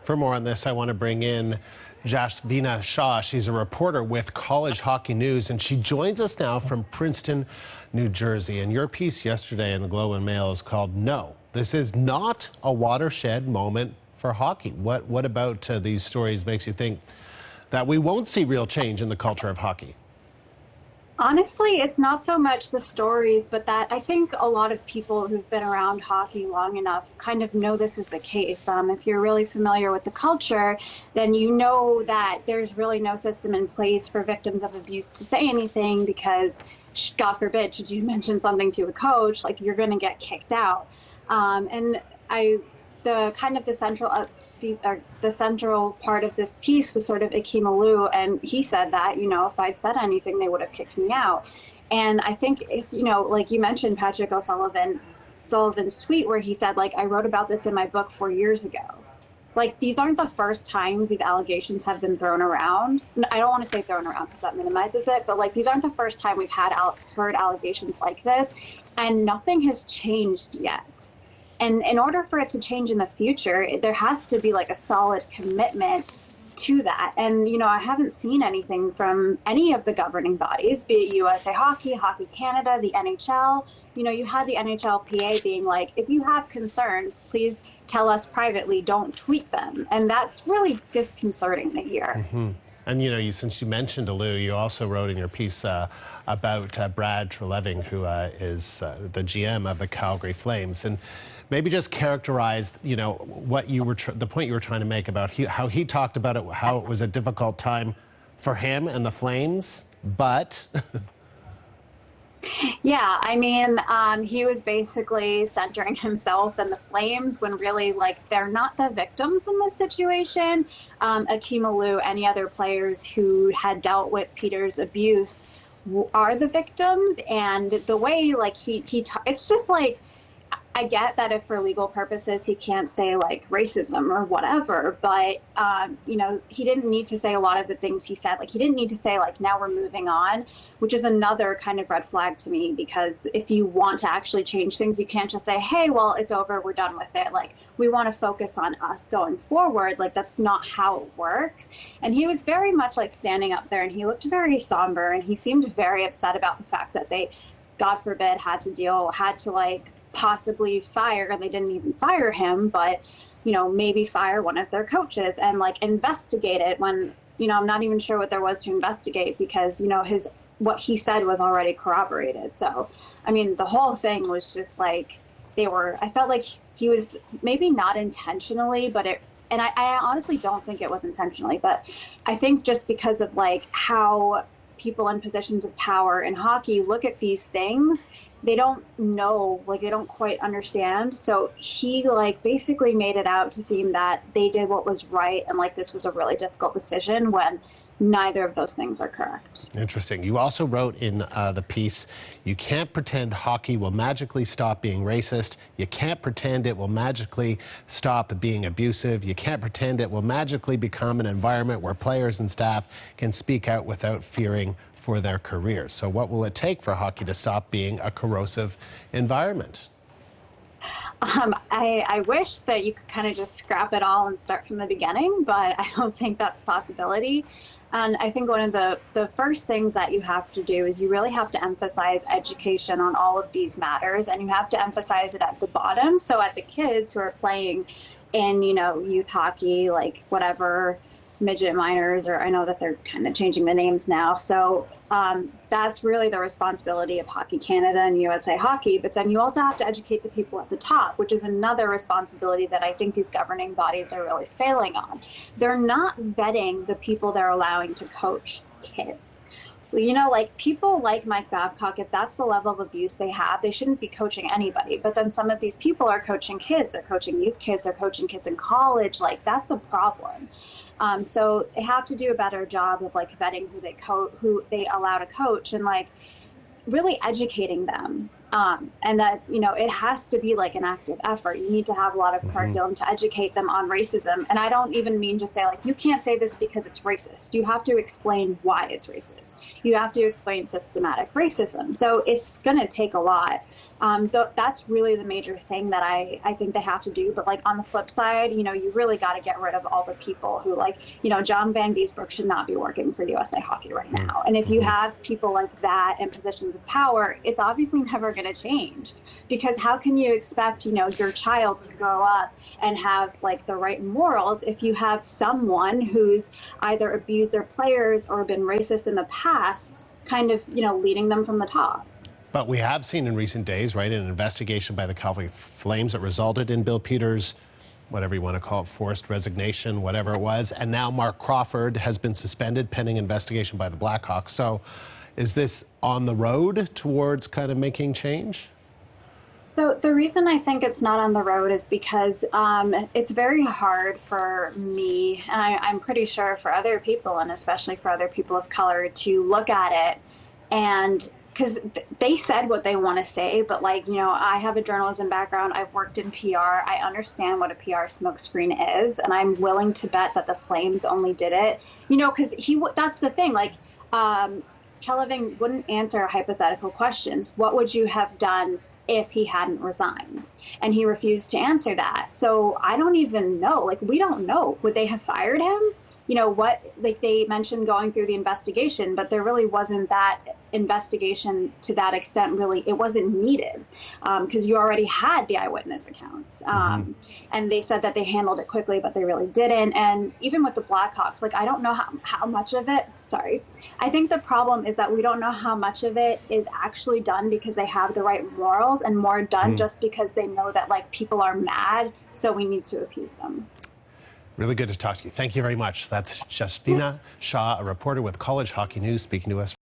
For more on this, I want to bring in Jasvina Shah. She's a reporter with College Hockey News, and she joins us now from Princeton, New Jersey. And your piece yesterday in the Globe and Mail is called "No, This is Not a Watershed Moment for Hockey." What about these stories makes you think that we won't see real change in the culture of hockey? Honestly, it's not so much the stories, but that I think a lot of people who've been around hockey long enough kind of know this is the case. If you're really familiar with the culture, then you know that there's really no system in place for victims of abuse to say anything because, God forbid, should you mention something to a coach, like you're going to get kicked out. The central part of this piece was sort of Akeem Alou, and he said that, if I'd said anything, they would have kicked me out. And I think it's, like you mentioned, Patrick Sullivan's tweet where he said, I wrote about this in my book 4 years ago. These aren't the first times these allegations have been thrown around. I don't want to say thrown around because that minimizes it, but these aren't the first time we've heard allegations like this, and nothing has changed yet. And in order for it to change in the future, there has to be a solid commitment to that. And, I haven't seen anything from any of the governing bodies, be it USA Hockey, Hockey Canada, the NHL. You had the NHLPA being if you have concerns, please tell us privately, don't tweet them. And that's really disconcerting to hear. Mm-hmm. And, since you mentioned Alou, you also wrote in your piece about Brad Treleving, who is the GM of the Calgary Flames. And maybe just characterized, what you were the point you were trying to make about how he talked about it, how it was a difficult time for him and the Flames, but... Yeah, he was basically centering himself and the Flames when really, they're not the victims in this situation. Akeem Alou, any other players who had dealt with Peter's abuse are the victims. And the way, it's just I get that if for legal purposes he can't say racism or whatever, but he didn't need to say a lot of the things he said. He didn't need to say now we're moving on, which is another kind of red flag to me, because if you want to actually change things, you can't just say, hey, well, it's over, we're done with it. We want to focus on us going forward. That's not how it works. And he was very much standing up there, and he looked very somber, and he seemed very upset about the fact that they, God forbid, had to possibly fire, and they didn't even fire him, but maybe fire one of their coaches and investigate it when I'm not even sure what there was to investigate, because what he said was already corroborated. So the whole thing was just I felt like he was maybe not intentionally, but I honestly don't think it was intentionally, but I think just because of how people in positions of power in hockey look at these things, they don't know, they don't quite understand. So he basically made it out to seem that they did what was right, and this was a really difficult decision when neither of those things are correct. Interesting. You also wrote in the piece, you can't pretend hockey will magically stop being racist. You can't pretend it will magically stop being abusive. You can't pretend it will magically become an environment where players and staff can speak out without fearing for their careers. So what will it take for hockey to stop being a corrosive environment? I wish that you could kind of just scrap it all and start from the beginning, but I don't think that's a possibility. And I think one of the first things that you have to do is you really have to emphasize education on all of these matters, and you have to emphasize it at the bottom. So at the kids who are playing in, youth hockey, whatever, midget minors, or I know that they're kind of changing the names now. So that's really the responsibility of Hockey Canada and USA Hockey. But then you also have to educate the people at the top, which is another responsibility that I think these governing bodies are really failing on. They're not vetting the people they're allowing to coach kids. People like Mike Babcock, if that's the level of abuse they have, they shouldn't be coaching anybody. But then some of these people are coaching kids. They're coaching youth kids. They're coaching kids in college. That's a problem. So they have to do a better job of vetting who they allow to coach, and really educating them. And that, it has to be an active effort. You need to have a lot of curriculum to educate them on racism. And I don't even mean to say you can't say this because it's racist. You have to explain why it's racist. You have to explain systematic racism. So it's going to take a lot. That's really the major thing that I think they have to do. But like on the flip side, you really got to get rid of all the people who John Van Beesbrook should not be working for USA Hockey right now. And if you have people like that in positions of power, it's obviously never going to change, because how can you expect, your child to grow up and have like the right morals if you have someone who's either abused their players or been racist in the past, kind of, leading them from the top. But we have seen in recent days, right, an investigation by the Calgary Flames that resulted in Bill Peters', whatever you want to call it, forced resignation, whatever it was. And now Mark Crawford has been suspended pending investigation by the Blackhawks. So is this on the road towards kind of making change? So the reason I think it's not on the road is because it's very hard for me, and I'm pretty sure for other people, and especially for other people of color, to look at it and because they said what they want to say, but I have a journalism background. I've worked in PR. I understand what a PR smokescreen is, and I'm willing to bet that the Flames only did it, because that's the thing. Treliving wouldn't answer hypothetical questions. What would you have done if he hadn't resigned? And he refused to answer that. So I don't even know. We don't know. Would they have fired him? They mentioned going through the investigation, but there really wasn't that investigation to that extent. Really, it wasn't needed because you already had the eyewitness accounts. And they said that they handled it quickly, but they really didn't. And even with the Blackhawks, I don't know how much of it, I think the problem is that we don't know how much of it is actually done because they have the right morals, and more done just because they know that people are mad, so we need to appease them. Really good to talk to you. Thank you very much. That's Justina Shaw, a reporter with College Hockey News, speaking to us.